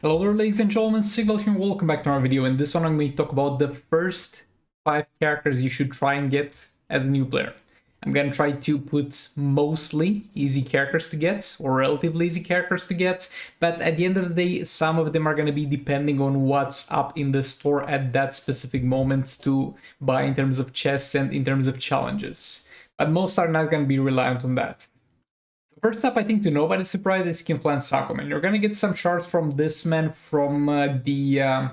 Hello there, ladies and gentlemen, Sigval here, and welcome back to our video. In this one, I'm going to talk about the first 5 characters you should try and get as a new player. I'm going to try to put mostly easy characters to get, or relatively easy characters to get, but at the end of the day, some of them are going to be depending on what's up in the store at that specific moment to buy in terms of chests and in terms of challenges. But most are not going to be reliant on that. First up, I think to nobody's surprise, is Aquaman. You're gonna get some shards from this man from the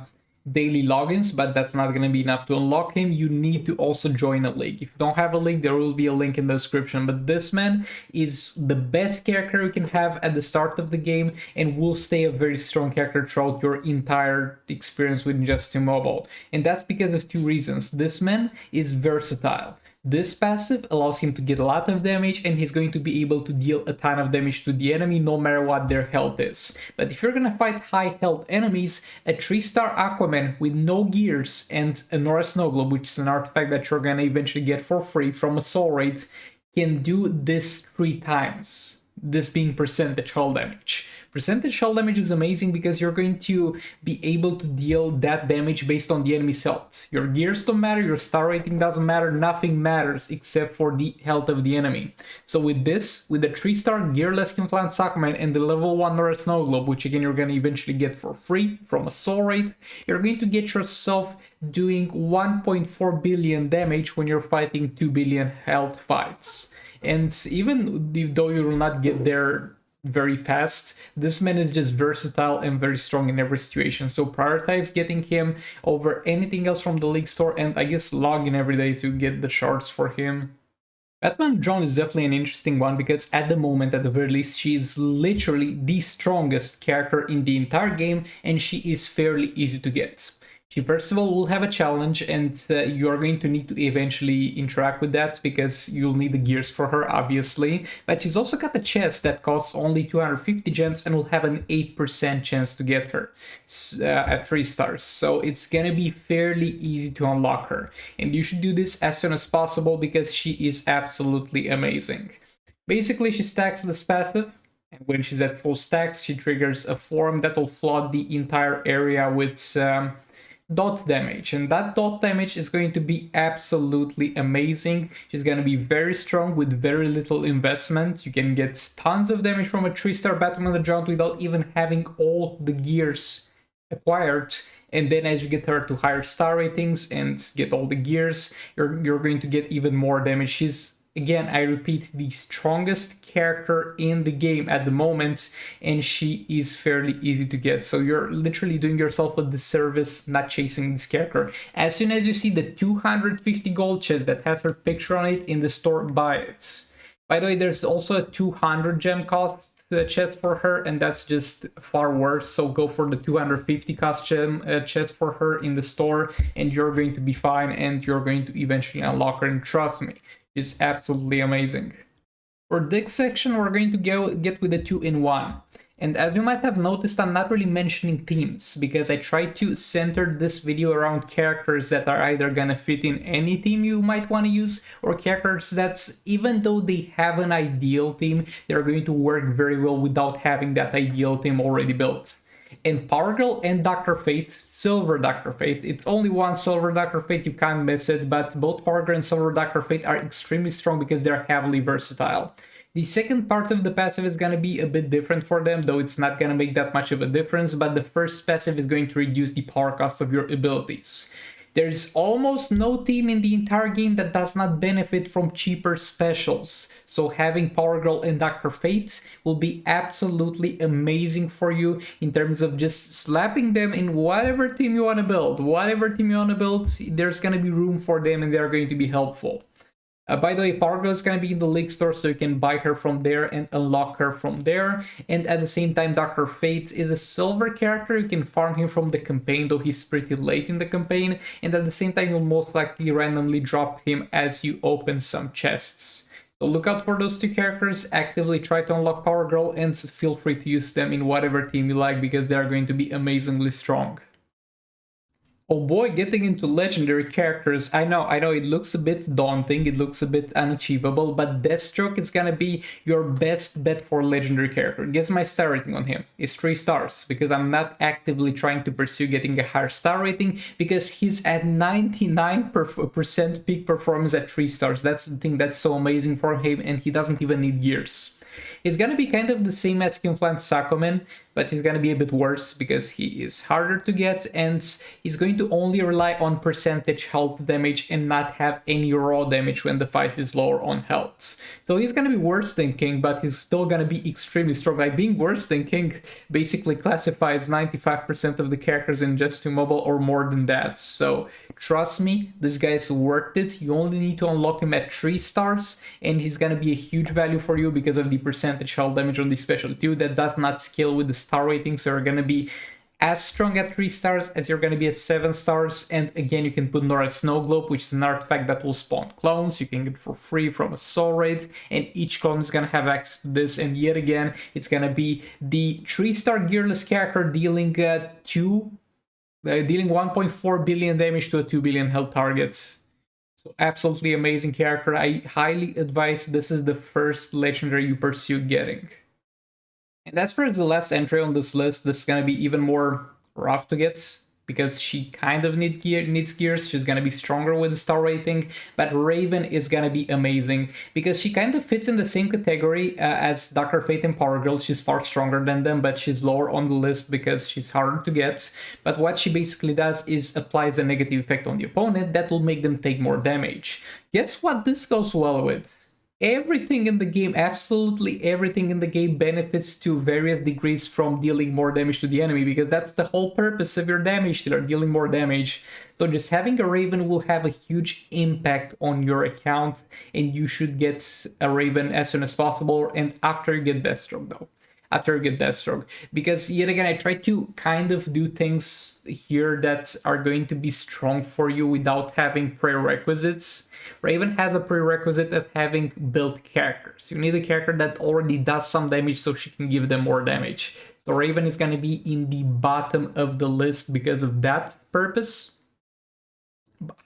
daily logins, but that's not gonna be enough to unlock him. You need to also join a league. If you don't have a league, there will be a link in the description. But this man is the best character you can have at the start of the game and will stay a very strong character throughout your entire experience with Injustice Mobile. And that's because of 2 reasons. This man is versatile. This passive allows him to get a lot of damage, and he's going to be able to deal a ton of damage to the enemy no matter what their health is. But if you're gonna fight high health enemies, a 3-star Aquaman with no gears and a Nora Snow Globe, which is an artifact that you're gonna eventually get for free from a soul rate, can do this 3 times. This being percentage hull damage. Percentage hull damage is amazing because you're going to be able to deal that damage based on the enemy's health. Your gears don't matter, your star rating doesn't matter, nothing matters except for the health of the enemy. So with this, with the 3-star gearless Conflant Aquaman and the level 1 Nora Snow Globe, which again you're going to eventually get for free from a soul rate, you're going to get yourself doing 1.4 billion damage when you're fighting 2 billion health fights. And even though you will not get there very fast, this man is just versatile and very strong in every situation. So prioritize getting him over anything else from the league store, and I guess log in every day to get the shards for him. Batman John is definitely an interesting one because at the moment, at the very least, she is literally the strongest character in the entire game, and she is fairly easy to get. She first of all will have a challenge, and you are going to need to eventually interact with that because you'll need the gears for her, obviously. But she's also got a chest that costs only 250 gems and will have an 8% chance to get her at 3 stars. So it's gonna be fairly easy to unlock her. And you should do this as soon as possible because she is absolutely amazing. Basically, she stacks this passive. And when she's at full stacks, she triggers a form that will flood the entire area with dot damage, and that dot damage is going to be absolutely amazing. She's going to be very strong with very little investment. You can get tons of damage from a 3-star Batman on the ground without even having all the gears acquired. And then as you get her to higher star ratings and get all the gears, you're going to get even more damage. She's, again, I repeat, the strongest character in the game at the moment, and she is fairly easy to get. So you're literally doing yourself a disservice not chasing this character. As soon as you see the 250 gold chest that has her picture on it in the store, buy it. By the way, there's also a 200 gem cost chest for her, and that's just far worse. So go for the 250 cost gem chest for her in the store, and you're going to be fine, and you're going to eventually unlock her, and trust me, is absolutely amazing. For this section, we're going to get with the 2-in-1. And as you might have noticed, I'm not really mentioning themes because I try to center this video around characters that are either gonna fit in any theme you might want to use, or characters that, even though they have an ideal theme, they're going to work very well without having that ideal theme already built. And Powergirl and Dr. Fate, Silver Dr. Fate, it's only one Silver Dr. Fate, you can't miss it, but both Powergirl and Silver Dr. Fate are extremely strong because they're heavily versatile. The second part of the passive is going to be a bit different for them, though it's not going to make that much of a difference, but the first passive is going to reduce the power cost of your abilities. There's almost no team in the entire game that does not benefit from cheaper specials, so having Powergirl and Dr. Fate will be absolutely amazing for you in terms of just slapping them in whatever team you want to build. Whatever team you want to build, there's going to be room for them and they're going to be helpful. By the way, Powergirl is going to be in the league store, so you can buy her from there and unlock her from there. And at the same time, Dr. Fate is a silver character. You can farm him from the campaign, though he's pretty late in the campaign. And at the same time, you'll most likely randomly drop him as you open some chests. So look out for those 2 characters, actively try to unlock Powergirl, and feel free to use them in whatever team you like because they are going to be amazingly strong. Oh boy, getting into legendary characters, I know, it looks a bit daunting, it looks a bit unachievable, but Deathstroke is gonna be your best bet for legendary character. Guess my star rating on him is 3 stars, because I'm not actively trying to pursue getting a higher star rating, because he's at 99% peak performance at 3 stars. That's the thing that's so amazing for him, and he doesn't even need gears. He's gonna be kind of the same as Atlantis Aquaman, but he's gonna be a bit worse because he is harder to get, and he's going to only rely on percentage health damage and not have any raw damage when the fight is lower on health. So he's gonna be worse than King, but he's still gonna be extremely strong. Like, being worse than King basically classifies 95% of the characters in just 2 mobile or more than that. So trust me, this guy's worth it. You only need to unlock him at 3 stars, and he's gonna be a huge value for you because of the percentage health damage on the special 2 that does not scale with the star rating. So you're gonna be as strong at 3 stars as you're going to be at 7 stars. And again, you can put Nora Snow Globe, which is an artifact that will spawn clones. You can get it for free from a soul raid, and each clone is going to have access to this. And yet again, it's going to be the 3-star gearless character dealing 1.4 billion damage to a 2 billion health target. So absolutely amazing character. I highly advise this is the first legendary you pursue getting. And as far as the last entry on this list, this is going to be even more rough to get because she kind of needs gears. She's going to be stronger with the star rating, but Raven is going to be amazing because she kind of fits in the same category as Dr. Fate and Powergirl. She's far stronger than them, but she's lower on the list because she's harder to get. But what she basically does is applies a negative effect on the opponent that will make them take more damage. Guess what this goes well with? Everything in the game, absolutely everything in the game benefits to various degrees from dealing more damage to the enemy, because that's the whole purpose of your damage dealer, dealing more damage. So just having a Raven will have a huge impact on your account, and you should get a Raven as soon as possible, and after you get Deathstroke though. After you get Deathstroke, because yet again I try to kind of do things here that are going to be strong for you without having prerequisites. Raven has a prerequisite of having built characters. You need a character that already does some damage so she can give them more damage. So Raven is going to be in the bottom of the list because of that purpose.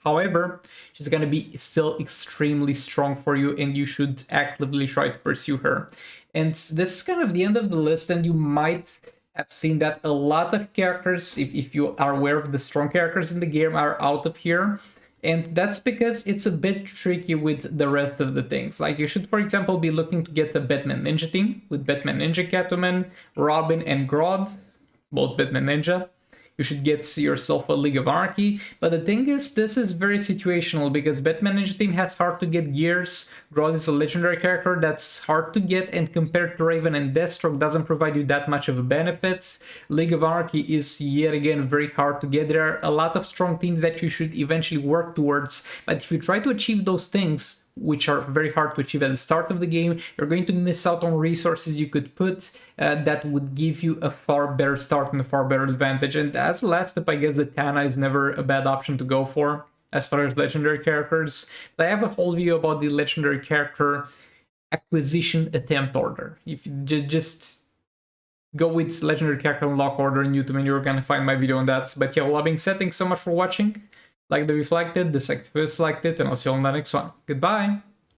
However, she's going to be still extremely strong for you, and you should actively try to pursue her. And this is kind of the end of the list, and you might have seen that a lot of characters, if you are aware of the strong characters in the game, are out of here. And that's because it's a bit tricky with the rest of the things. Like, you should, for example, be looking to get a Batman Ninja team with Batman Ninja, Catwoman, Robin, and Grodd, both Batman Ninja. You should get yourself a League of Anarchy, but the thing is, this is very situational because Batman Ninja Team has hard to get gears, Grodd is a legendary character that's hard to get, and compared to Raven and Deathstroke doesn't provide you that much of a benefit. League of Anarchy is yet again very hard to get. There are a lot of strong teams that you should eventually work towards, but if you try to achieve those things, which are very hard to achieve at the start of the game, you're going to miss out on resources you could put that would give you a far better start and a far better advantage. And as a last step, I guess the Tana is never a bad option to go for as far as legendary characters. But I have a whole video about the legendary character acquisition attempt order. If you just go with legendary character unlock order in YouTube, and you're gonna find my video on that. But yeah, all that being said, thanks so much for watching. Like the video if you liked it, dislike if you disliked it, and I'll see you on the next one. Goodbye!